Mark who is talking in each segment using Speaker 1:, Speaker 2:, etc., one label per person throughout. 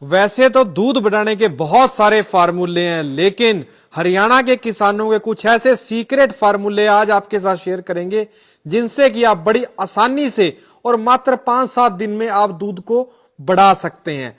Speaker 1: वैसे तो दूध बढ़ाने के बहुत सारे फार्मूले हैं, लेकिन हरियाणा के किसानों के कुछ ऐसे सीक्रेट फार्मूले आज आपके साथ शेयर करेंगे जिनसे कि आप बड़ी आसानी से और मात्र 5-7 दिन में आप दूध को बढ़ा सकते हैं।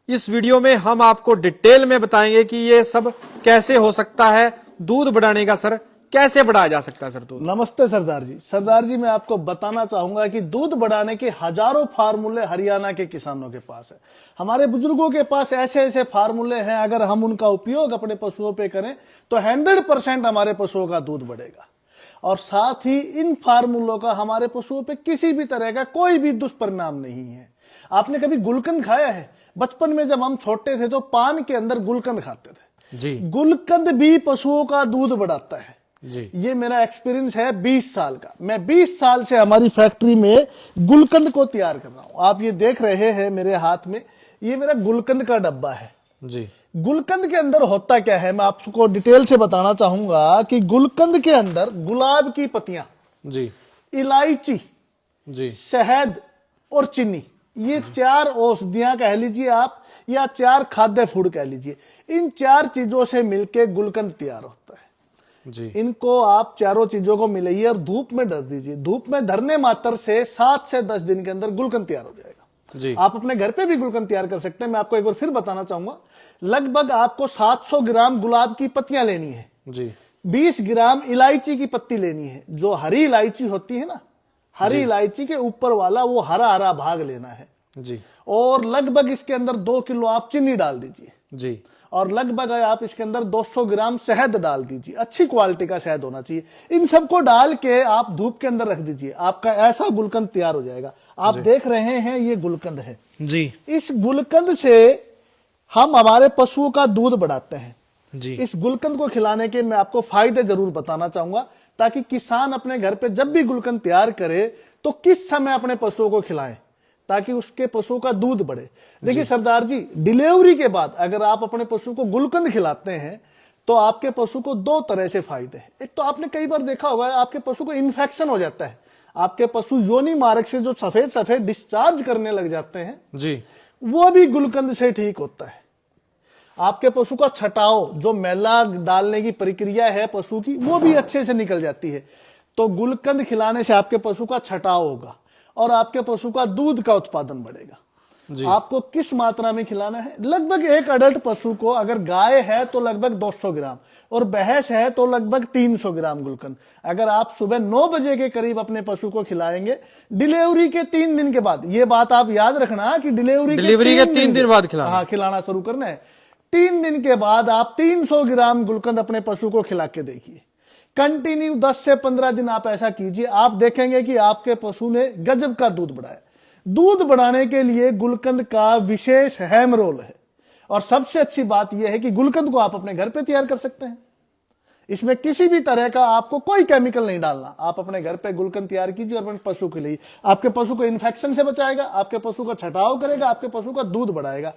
Speaker 1: इस वीडियो में हम आपको डिटेल में बताएंगे कि ये सब कैसे हो सकता है, दूध बढ़ाने का सर कैसे बढ़ाया जा सकता है। सर दूध।
Speaker 2: नमस्ते सरदार जी। सरदार जी, मैं आपको बताना चाहूंगा कि दूध बढ़ाने के हजारों फार्मूले हरियाणा के किसानों के पास है। हमारे बुजुर्गों के पास ऐसे ऐसे फार्मूले हैं, अगर हम उनका उपयोग अपने पशुओं पे करें तो 100% हमारे पशुओं का दूध बढ़ेगा। और साथ ही इन फार्मूलों का हमारे पशुओं पे किसी भी तरह का कोई भी दुष्परिणाम नहीं है। आपने कभी गुलकंद खाया है? बचपन में जब हम छोटे थे तो पान के अंदर गुलकंद खाते थे
Speaker 1: जी।
Speaker 2: गुलकंद भी पशुओं का दूध बढ़ाता है
Speaker 1: जी।
Speaker 2: ये मेरा एक्सपीरियंस है 20 साल का। मैं 20 साल से हमारी फैक्ट्री में गुलकंद को तैयार कर रहा हूं। आप ये देख रहे हैं मेरे हाथ में, ये मेरा गुलकंद का डब्बा है
Speaker 1: जी।
Speaker 2: गुलकंद के अंदर होता क्या है मैं आपको डिटेल से बताना चाहूंगा कि गुलकंद के अंदर गुलाब की पत्तियां
Speaker 1: जी,
Speaker 2: इलायची
Speaker 1: जी,
Speaker 2: शहद और चीनी, ये 4 औषधियां कह लीजिए आप, या 4 खाद्य फूड कह लीजिए। इन 4 चीजों से मिलकर गुलकंद तैयार होता है
Speaker 1: जी।
Speaker 2: इनको आप चारों चीजों को मिलाइए और धूप में धर दीजिए। धूप में धरने मात्र से 7 से 10 दिन के अंदर गुलकंद तैयार हो जाएगा
Speaker 1: जी।
Speaker 2: आप अपने घर पे भी गुलकंद तैयार कर सकते हैं। मैं आपको एक बार फिर बताना चाहूंगा, लगभग आपको 700 ग्राम गुलाब की पत्तियां लेनी है
Speaker 1: जी।
Speaker 2: 20 ग्राम इलायची की पत्ती लेनी है। जो हरी इलायची होती है ना, हरी इलायची के ऊपर वाला वो हरा हरा भाग लेना है
Speaker 1: जी।
Speaker 2: और लगभग इसके अंदर 2 किलो आप चीनी डाल दीजिए
Speaker 1: जी।
Speaker 2: और लगभग आप इसके अंदर 200 ग्राम शहद डाल दीजिए। अच्छी क्वालिटी का शहद होना चाहिए। इन सबको डाल के आप धूप के अंदर रख दीजिए, आपका ऐसा गुलकंद तैयार हो जाएगा। आप देख रहे हैं ये गुलकंद है
Speaker 1: जी।
Speaker 2: इस गुलकंद से हम हमारे पशुओं का दूध बढ़ाते हैं
Speaker 1: जी।
Speaker 2: इस गुलकंद को खिलाने के मैं आपको फायदे जरूर बताना चाहूंगा, ताकि किसान अपने घर पे जब भी गुलकंद तैयार करे तो किस समय अपने पशुओं को खिलाएं ताकि उसके पशुओं का दूध बढ़े। देखिए सरदार जी, डिलीवरी के बाद अगर आप अपने पशु को गुलकंद खिलाते हैं तो आपके पशु को 2 तरह से फायदे हैं। एक तो आपने कई बार देखा होगा, आपके पशु को इन्फेक्शन हो जाता है, आपके पशु योनि मार्ग से जो सफेद सफेद डिस्चार्ज करने लग जाते हैं
Speaker 1: जी,
Speaker 2: वो भी गुलकंद से ठीक होता है। आपके पशु का छटाव, जो मैला डालने की प्रक्रिया है पशु की, वो भी अच्छे से निकल जाती है। तो गुलकंद खिलाने से आपके पशु का छटाव होगा और आपके पशु का दूध का उत्पादन बढ़ेगा जी। आपको किस मात्रा में खिलाना है? लगभग एक अडल्ट पशु को, अगर गाय है तो लगभग 200 ग्राम और भैंस है तो लगभग 300 ग्राम गुलकंद। अगर आप सुबह 9 बजे के करीब अपने पशु को खिलाएंगे डिलीवरी के 3 दिन के बाद, ये बात आप याद रखना कि डिलीवरी
Speaker 1: के 3 दिन बाद खिलाना।
Speaker 2: हाँ, खिलाना शुरू करना है। 3 दिन के बाद आप 300 ग्राम गुलकंद अपने पशु को खिला के देखिए। कंटिन्यू 10 से 15 दिन आप ऐसा कीजिए, आप देखेंगे कि आपके पशु ने गजब का दूध बढ़ाया। दूध बढ़ाने के लिए गुलकंद का विशेष अहम रोल है और सबसे अच्छी बात यह है कि गुलकंद को आप अपने घर पे तैयार कर सकते हैं। इसमें किसी भी तरह का आपको कोई केमिकल नहीं डालना। आप अपने घर पे गुलकंद तैयार कीजिए और अपने पशु के लिए, आपके पशु को इन्फेक्शन से बचाएगा, आपके पशु का छटाव करेगा, आपके पशु का दूध बढ़ाएगा।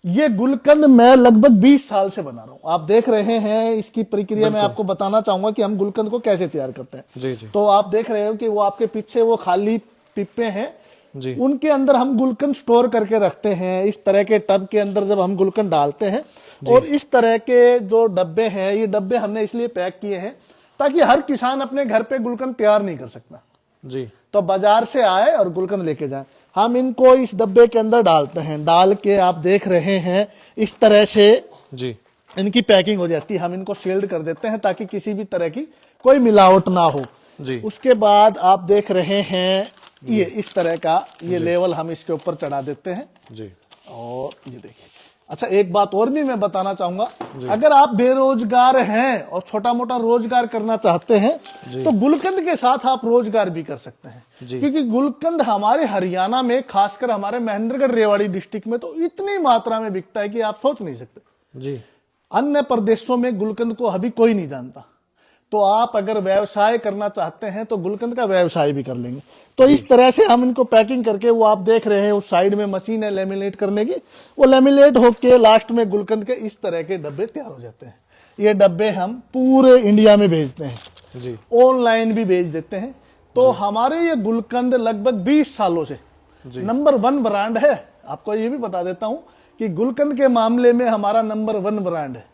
Speaker 2: ये गुलकंद मैं लगभग 20 साल से बना रहा हूं। आप देख रहे हैं इसकी प्रक्रिया में आपको बताना चाहूंगा कि हम गुलकंद को कैसे तैयार करते हैं
Speaker 1: जी, जी।
Speaker 2: तो आप देख रहे हो कि वो आपके पीछे वो खाली पिप्पे हैं
Speaker 1: जी।
Speaker 2: उनके अंदर हम गुलकंद स्टोर करके रखते हैं। इस तरह के टब के अंदर जब हम गुलकंद डालते हैं, और इस तरह के जो डब्बे हैं, ये डब्बे हमने इसलिए पैक किए हैं ताकि हर किसान अपने घर पे गुलकंद तैयार नहीं कर सकता
Speaker 1: जी।
Speaker 2: तो बाजार से आए और गुलकंद लेके जाए। हम इनको इस डब्बे के अंदर डालते हैं, डाल के आप देख रहे हैं इस तरह से
Speaker 1: जी
Speaker 2: इनकी पैकिंग हो जाती है। हम इनको सील्ड कर देते हैं ताकि किसी भी तरह की कोई मिलावट ना हो
Speaker 1: जी।
Speaker 2: उसके बाद आप देख रहे हैं ये इस तरह का ये लेवल हम इसके ऊपर चढ़ा देते हैं
Speaker 1: जी।
Speaker 2: और ये देखिए। अच्छा, एक बात और भी मैं बताना चाहूंगा, अगर आप बेरोजगार हैं और छोटा मोटा रोजगार करना चाहते हैं तो गुलकंद के साथ आप रोजगार भी कर सकते हैं, क्योंकि गुलकंद हमारे हरियाणा में, खासकर हमारे महेंद्रगढ़ रेवाड़ी डिस्ट्रिक्ट में तो इतनी मात्रा में बिकता है कि आप सोच नहीं सकते
Speaker 1: जी।
Speaker 2: अन्य प्रदेशों में गुलकंद को अभी कोई नहीं जानता। तो आप अगर व्यवसाय करना चाहते हैं तो गुलकंद का व्यवसाय भी कर लेंगे। तो इस तरह से हम इनको पैकिंग करके, वो आप देख रहे हैं उस साइड में मशीन है लेमिनेट करने की, वो लेमिनेट होके लास्ट में गुलकंद के इस तरह के डब्बे तैयार हो जाते हैं। ये डब्बे हम पूरे इंडिया में भेजते हैं
Speaker 1: जी।
Speaker 2: ऑनलाइन भी भेज देते हैं। तो हमारे ये गुलकंद लगभग 20 सालों से नंबर 1 ब्रांड है आपको ये भी बता देता हूं कि गुलकंद के मामले में हमारा नंबर 1 ब्रांड है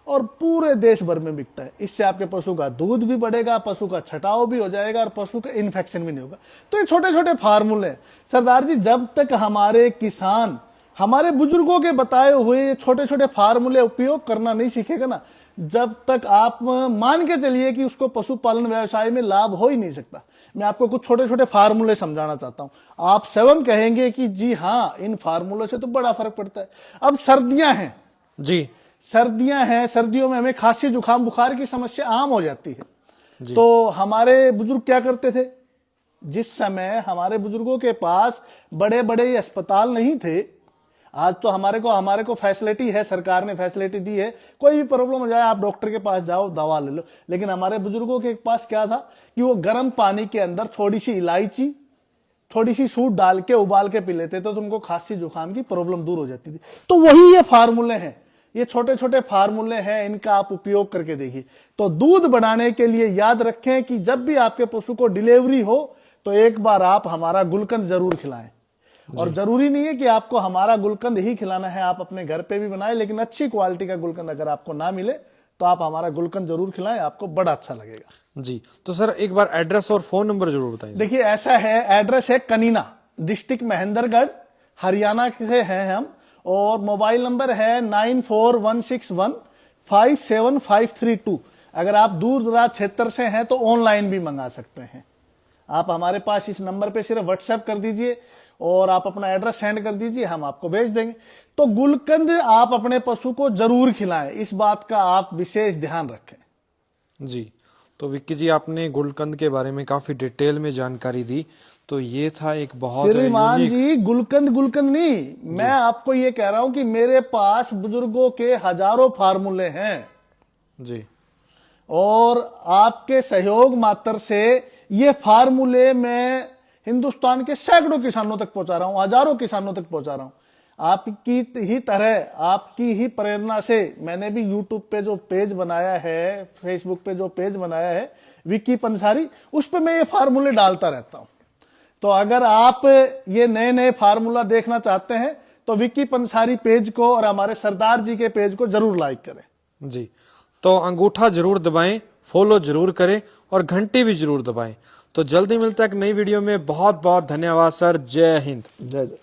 Speaker 2: और पूरे देश भर में बिकता है। इससे आपके पशु का दूध भी बढ़ेगा, पशु का छटाव भी हो जाएगा और पशु का इन्फेक्शन भी नहीं होगा। तो ये छोटे छोटे फार्मूले हैं सरदार जी, जब तक हमारे किसान हमारे बुजुर्गों के बताए हुए छोटे छोटे फार्मूले उपयोग करना नहीं सीखेगा ना, जब तक आप मान के चलिए कि उसको पशुपालन व्यवसाय में लाभ हो ही नहीं सकता। मैं आपको कुछ छोटे छोटे फार्मूले समझाना चाहता हूं। आप स्वयं कहेंगे कि जी हाँ, इन फार्मूलों से तो बड़ा फर्क पड़ता है। अब सर्दियां हैं
Speaker 1: जी,
Speaker 2: सर्दियां हैं, सर्दियों में हमें खांसी जुकाम बुखार की समस्या आम हो जाती है। तो हमारे बुजुर्ग क्या करते थे? जिस समय हमारे बुजुर्गों के पास बड़े बड़े अस्पताल नहीं थे, आज तो हमारे को फैसिलिटी है, सरकार ने फैसिलिटी दी है, कोई भी प्रॉब्लम हो जाए आप डॉक्टर के पास जाओ, दवा ले लो। लेकिन हमारे बुजुर्गों के पास क्या था कि वो गर्म पानी के अंदर थोड़ी सी इलायची, थोड़ी सी सूट डाल के उबाल के पी लेते थे, तो उनको खांसी जुकाम की प्रॉब्लम दूर हो जाती थी। तो वही ये फार्मूले हैं, ये छोटे छोटे फार्मूले हैं, इनका आप उपयोग करके देखिए। तो दूध बढ़ाने के लिए याद रखें कि जब भी आपके पशु को डिलीवरी हो तो एक बार आप हमारा गुलकंद जरूर खिलाएं। और जरूरी नहीं है कि आपको हमारा गुलकंद ही खिलाना है, आप अपने घर पे भी बनाएं, लेकिन अच्छी क्वालिटी का गुलकंद अगर आपको ना मिले तो आप हमारा गुलकंद जरूर खिलाएं, आपको बड़ा अच्छा लगेगा।
Speaker 1: जी, तो सर एक बार एड्रेस और फोन नंबर जरूर बताएं।
Speaker 2: देखिए ऐसा है, एड्रेस है कनीना, डिस्ट्रिक्ट महेंद्रगढ़, हरियाणा से हैं हम, और मोबाइल नंबर है 9416157532। अगर आप दूर दराज क्षेत्र से हैं तो ऑनलाइन भी मंगा सकते हैं। आप हमारे पास इस नंबर पे सिर्फ व्हाट्सएप कर दीजिए और आप अपना एड्रेस सेंड कर दीजिए, हम आपको भेज देंगे। तो गुलकंद आप अपने पशु को जरूर खिलाएं, इस बात का आप विशेष ध्यान रखें।
Speaker 1: जी, तो विक्की जी आपने गुलकंद के बारे में काफी डिटेल में जानकारी दी। तो ये था एक बहुत
Speaker 2: श्रीमान
Speaker 1: यूनिक।
Speaker 2: जी, गुलकंद नहीं, मैं आपको ये कह रहा हूं कि मेरे पास बुजुर्गों के हजारों फार्मूले हैं
Speaker 1: जी,
Speaker 2: और आपके सहयोग मात्र से ये फार्मूले मैं हिंदुस्तान के सैकड़ों किसानों तक पहुंचा रहा हूं, हजारों किसानों तक पहुंचा रहा हूं। आपकी ही तरह, आपकी ही प्रेरणा से मैंने भी यूट्यूब पे जो पेज बनाया है, फेसबुक पे जो पेज बनाया है विक्की पंसारी, उस पे मैं ये फार्मूले डालता रहता हूं। तो अगर आप ये नए नए फार्मूला देखना चाहते हैं तो विक्की पंसारी पेज को और हमारे सरदार जी के पेज को जरूर लाइक करें।
Speaker 1: जी, तो अंगूठा जरूर दबाएं, फॉलो जरूर करें और घंटी भी जरूर दबाएं। तो जल्दी मिलता है एक नई वीडियो में। बहुत बहुत धन्यवाद सर। जय हिंद।
Speaker 2: जय जय।